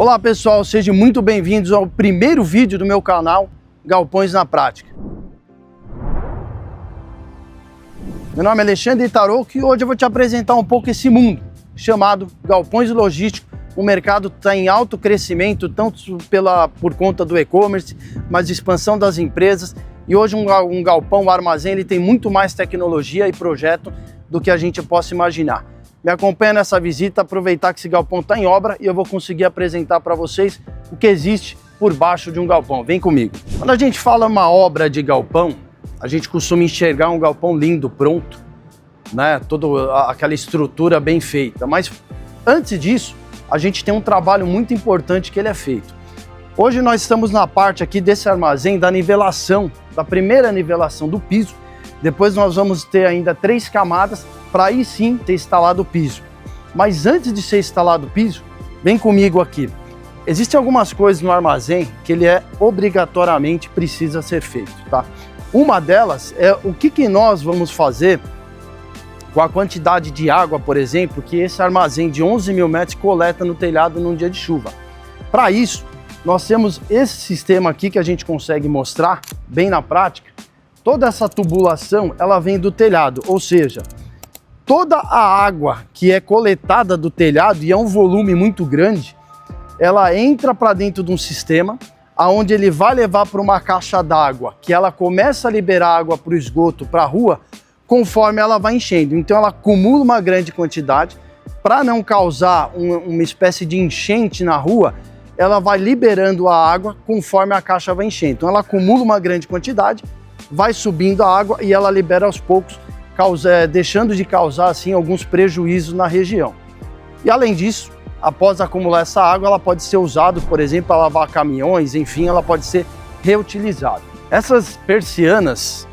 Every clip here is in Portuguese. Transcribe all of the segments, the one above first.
Olá pessoal, sejam muito bem-vindos ao primeiro vídeo do meu canal Galpões na Prática. Meu nome é Alexandre Tarouco e hoje eu vou te apresentar um pouco esse mundo chamado Galpões Logísticos. O mercado está em alto crescimento, tanto por conta do e-commerce, mas expansão das empresas. E hoje um galpão, um armazém, ele tem muito mais tecnologia e projeto do que a gente possa imaginar. Me acompanha nessa visita, aproveitar que esse galpão está em obra e eu vou conseguir apresentar para vocês o que existe por baixo de um galpão. Vem comigo. Quando a gente fala uma obra de galpão, a gente costuma enxergar um galpão lindo, pronto, né? Toda aquela estrutura bem feita. Mas antes disso, a gente tem um trabalho muito importante que ele é feito. Hoje nós estamos na parte aqui desse armazém da nivelação, da primeira nivelação do piso. Depois nós vamos ter ainda 3 camadas para aí sim ter instalado o piso. Mas antes de ser instalado o piso, vem comigo aqui. Existem algumas coisas no armazém que ele obrigatoriamente precisa ser feito, tá? Uma delas é o que nós vamos fazer com a quantidade de água, por exemplo, que esse armazém de 11 mil metros coleta no telhado num dia de chuva. Para isso, nós temos esse sistema aqui que a gente consegue mostrar bem na prática. Toda essa tubulação, ela vem do telhado, ou seja, toda a água que é coletada do telhado, e é um volume muito grande, ela entra para dentro de um sistema, onde ele vai levar para uma caixa d'água, que ela começa a liberar água para o esgoto, para a rua, conforme ela vai enchendo. Então ela acumula uma grande quantidade, para não causar uma espécie de enchente na rua, ela vai liberando a água conforme a caixa vai enchendo. Então ela acumula uma grande quantidade, vai subindo a água e ela libera aos poucos, deixando de causar assim alguns prejuízos na região. E além disso, após acumular essa água, ela pode ser usada, por exemplo, para lavar caminhões, enfim, ela pode ser reutilizada. Essas persianas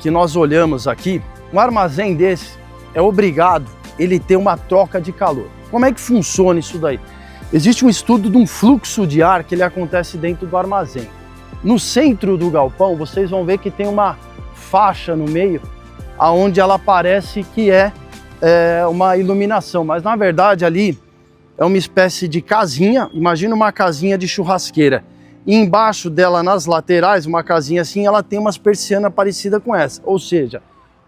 que nós olhamos aqui, um armazém desse é obrigado ele ter uma troca de calor. Como é que funciona isso daí? Existe um estudo de um fluxo de ar que ele acontece dentro do armazém. No centro do galpão, vocês vão ver que tem uma faixa no meio, aonde ela parece que é uma iluminação, mas na verdade ali é uma espécie de casinha. Imagina uma casinha de churrasqueira. E embaixo dela, nas laterais, uma casinha assim, ela tem umas persianas parecidas com essa. Ou seja,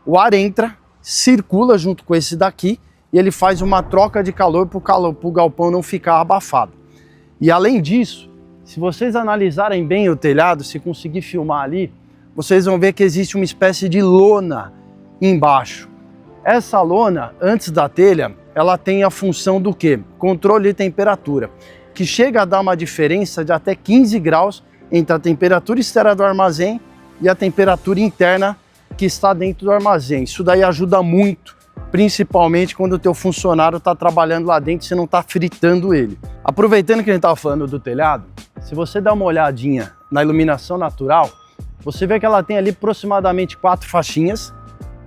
o ar entra, circula junto com esse daqui e ele faz uma troca de calor para o galpão não ficar abafado. E além disso, se vocês analisarem bem o telhado, se conseguir filmar ali, vocês vão ver que existe uma espécie de lona embaixo. Essa lona, antes da telha, ela tem a função do quê? Controle de temperatura, que chega a dar uma diferença de até 15 graus entre a temperatura externa do armazém e a temperatura interna que está dentro do armazém. Isso daí ajuda muito, principalmente quando o teu funcionário está trabalhando lá dentro e você não está fritando ele. Aproveitando que a gente estava falando do telhado, se você dá uma olhadinha na iluminação natural, você vê que ela tem ali aproximadamente 4 faixinhas,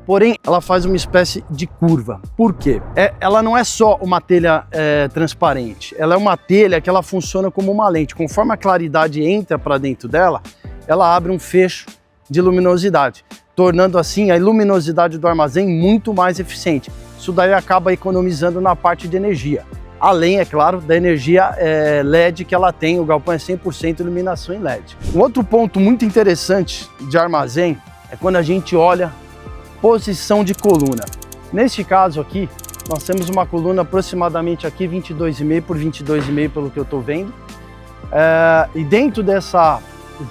porém ela faz uma espécie de curva. Por quê? Ela não é só uma telha transparente, ela é uma telha que ela funciona como uma lente. Conforme a claridade entra para dentro dela, ela abre um fecho de luminosidade, tornando assim a luminosidade do armazém muito mais eficiente. Isso daí acaba economizando na parte de energia. Além, é claro, da energia LED que ela tem, o galpão é 100% iluminação em LED. Um outro ponto muito interessante de armazém é quando a gente olha posição de coluna. Neste caso aqui, nós temos uma coluna aproximadamente aqui 22,5 por 22,5 pelo que eu estou vendo. E dentro dessa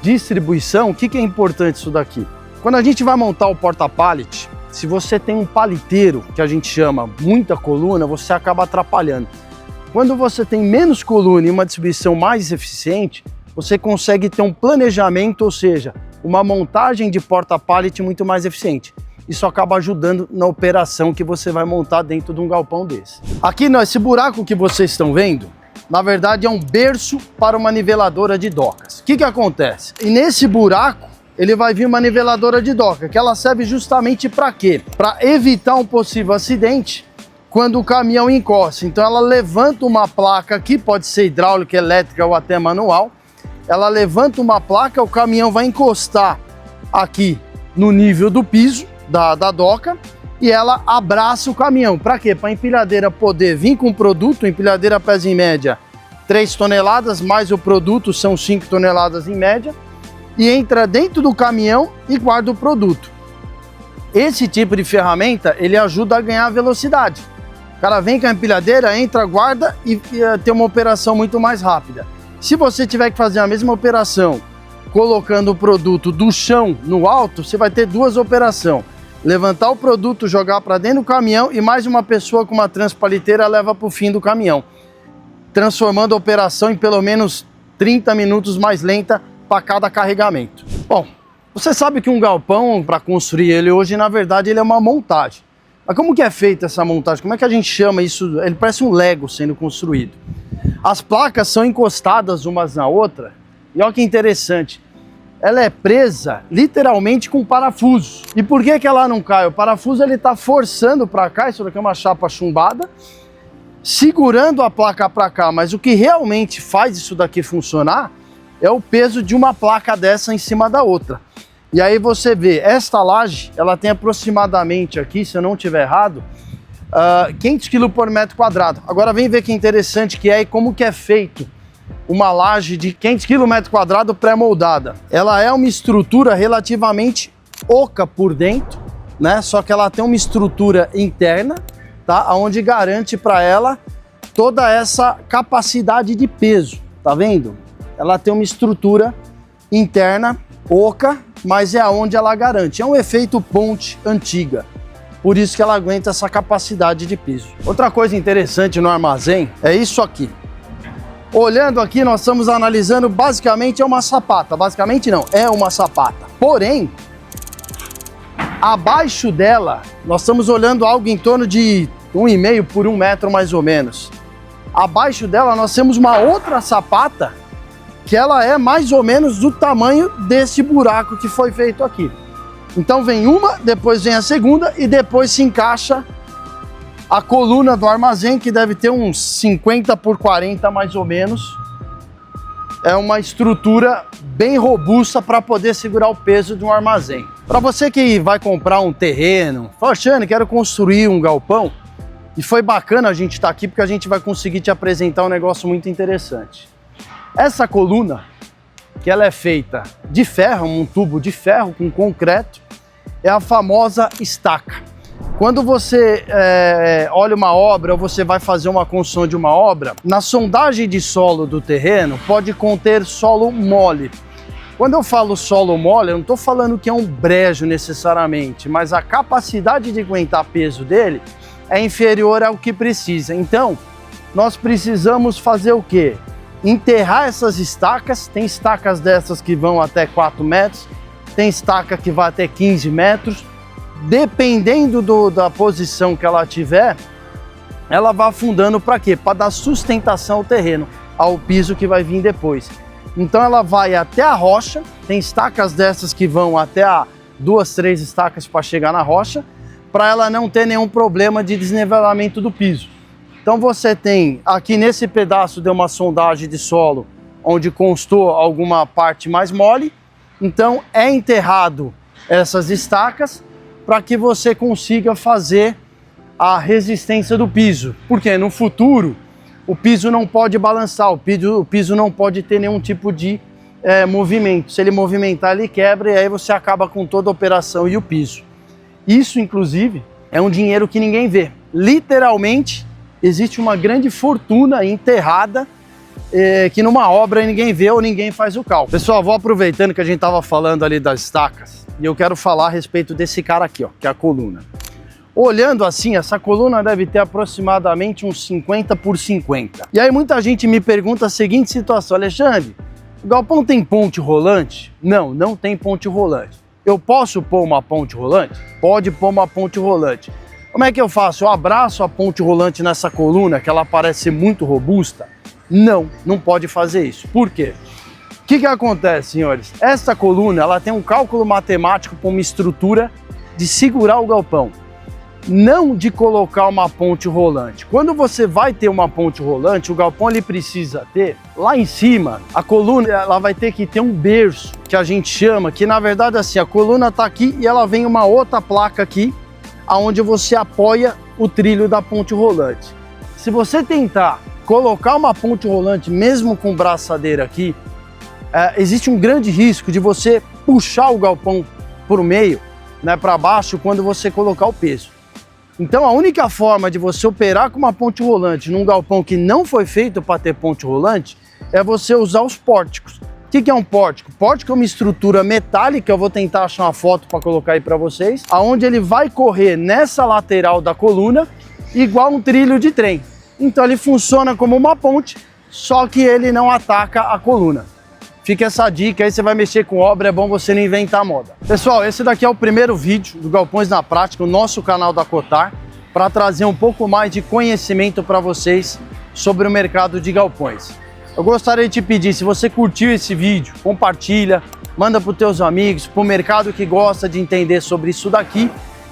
distribuição, o que é importante isso daqui? Quando a gente vai montar o porta-pallet, se você tem um paliteiro, que a gente chama muita coluna, você acaba atrapalhando. Quando você tem menos coluna e uma distribuição mais eficiente, você consegue ter um planejamento, ou seja, uma montagem de porta-pallet muito mais eficiente. Isso acaba ajudando na operação que você vai montar dentro de um galpão desse. Aqui, esse buraco que vocês estão vendo, na verdade é um berço para uma niveladora de docas. O que acontece? E nesse buraco, ele vai vir uma niveladora de doca, que ela serve justamente para quê? Para evitar um possível acidente quando o caminhão encosta. Então ela levanta uma placa aqui, pode ser hidráulica, elétrica ou até manual. Ela levanta uma placa, o caminhão vai encostar aqui no nível do piso da doca e ela abraça o caminhão. Para quê? Para a empilhadeira poder vir com o produto, empilhadeira pesa em média 3 toneladas, mais o produto são 5 toneladas em média, e entra dentro do caminhão e guarda o produto. Esse tipo de ferramenta, ele ajuda a ganhar velocidade. O cara vem com a empilhadeira, entra, guarda e tem uma operação muito mais rápida. Se você tiver que fazer a mesma operação colocando o produto do chão no alto, você vai ter 2 operações. Levantar o produto, jogar para dentro do caminhão e mais uma pessoa com uma transpaliteira leva para o fim do caminhão, transformando a operação em pelo menos 30 minutos mais lenta para cada carregamento. Bom, você sabe que um galpão, para construir ele hoje, na verdade, ele é uma montagem. Mas como que é feita essa montagem? Como é que a gente chama isso? Ele parece um Lego sendo construído. As placas são encostadas umas na outra e olha que interessante. Ela é presa literalmente com parafusos. E por que que ela não cai? O parafuso ele está forçando para cá, isso daqui é uma chapa chumbada, segurando a placa para cá, mas o que realmente faz isso daqui funcionar é o peso de uma placa dessa em cima da outra. E aí você vê, esta laje, ela tem aproximadamente aqui, se eu não estiver errado, 500 kg por metro quadrado. Agora vem ver que interessante que é e como que é feito uma laje de 500 kg metro quadrado pré-moldada. Ela é uma estrutura relativamente oca por dentro, né? Só que ela tem uma estrutura interna, tá? Onde garante para ela toda essa capacidade de peso, tá vendo? Ela tem uma estrutura interna oca, mas é aonde ela garante. É um efeito ponte antiga. Por isso que ela aguenta essa capacidade de piso. Outra coisa interessante no armazém é isso aqui. Olhando aqui, nós estamos analisando, basicamente é uma sapata. Basicamente não, é uma sapata. Porém, abaixo dela, nós estamos olhando algo em torno de 1,5 por 1 metro mais ou menos. Abaixo dela nós temos uma outra sapata que ela é mais ou menos do tamanho desse buraco que foi feito aqui. Então vem uma, depois vem a segunda e depois se encaixa a coluna do armazém, que deve ter uns 50 por 40 mais ou menos. É uma estrutura bem robusta para poder segurar o peso de um armazém. Para você que vai comprar um terreno, fala, Xande, quero construir um galpão, e foi bacana a gente estar aqui porque a gente vai conseguir te apresentar um negócio muito interessante. Essa coluna, que ela é feita de ferro, um tubo de ferro com concreto, é a famosa estaca. Quando você olha uma obra ou você vai fazer uma construção de uma obra, na sondagem de solo do terreno pode conter solo mole. Quando eu falo solo mole, eu não estou falando que é um brejo necessariamente, mas a capacidade de aguentar peso dele é inferior ao que precisa. Então, nós precisamos fazer o quê? Enterrar essas estacas. Tem estacas dessas que vão até 4 metros, tem estaca que vai até 15 metros. Dependendo da posição que ela tiver, ela vai afundando para quê? Para dar sustentação ao terreno, ao piso que vai vir depois. Então ela vai até a rocha, tem estacas dessas que vão até 2, 3 estacas para chegar na rocha, para ela não ter nenhum problema de desnivelamento do piso. Então você tem, aqui nesse pedaço deu uma sondagem de solo, onde constou alguma parte mais mole, então é enterrado essas estacas, para que você consiga fazer a resistência do piso. Porque no futuro o piso não pode balançar, o piso não pode ter nenhum tipo de movimento. Se ele movimentar, ele quebra e aí você acaba com toda a operação e o piso. Isso, inclusive, é um dinheiro que ninguém vê. Literalmente, existe uma grande fortuna enterrada que numa obra ninguém vê ou ninguém faz o cálculo. Pessoal, vou aproveitando que a gente estava falando ali das estacas e eu quero falar a respeito desse cara aqui, ó, que é a coluna. Olhando assim, essa coluna deve ter aproximadamente uns 50 por 50. E aí muita gente me pergunta a seguinte situação: Alexandre, o galpão tem ponte rolante? Não, não tem ponte rolante. Eu posso pôr uma ponte rolante? Pode pôr uma ponte rolante. Como é que eu faço? Eu abraço a ponte rolante nessa coluna, que ela parece muito robusta? Não, não pode fazer isso. Por quê? O que acontece, senhores? Essa coluna, ela tem um cálculo matemático para uma estrutura de segurar o galpão, não de colocar uma ponte rolante. Quando você vai ter uma ponte rolante, o galpão ele precisa ter, lá em cima, a coluna ela vai ter que ter um berço, que a gente chama, que na verdade assim, a coluna está aqui e ela vem uma outra placa aqui, aonde você apoia o trilho da ponte rolante. Se você tentar colocar uma ponte rolante, mesmo com braçadeira aqui, existe um grande risco de você puxar o galpão por meio, né, para baixo, quando você colocar o peso. Então a única forma de você operar com uma ponte rolante num galpão que não foi feito para ter ponte rolante é você usar os pórticos. O que é um pórtico? Pórtico é uma estrutura metálica, eu vou tentar achar uma foto para colocar aí para vocês, aonde ele vai correr nessa lateral da coluna, igual um trilho de trem. Então ele funciona como uma ponte, só que ele não ataca a coluna. Fica essa dica aí, você vai mexer com obra, é bom você não inventar moda. Pessoal, esse daqui é o primeiro vídeo do Galpões na Prática, o nosso canal da Cotar, para trazer um pouco mais de conhecimento para vocês sobre o mercado de galpões. Eu gostaria de te pedir, se você curtiu esse vídeo, compartilha, manda para os teus amigos, para o mercado que gosta de entender sobre isso daqui.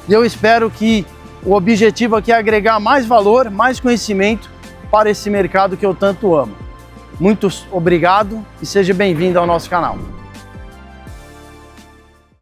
E eu espero que o objetivo aqui é agregar mais valor, mais conhecimento para esse mercado que eu tanto amo. Muito obrigado e seja bem-vindo ao nosso canal.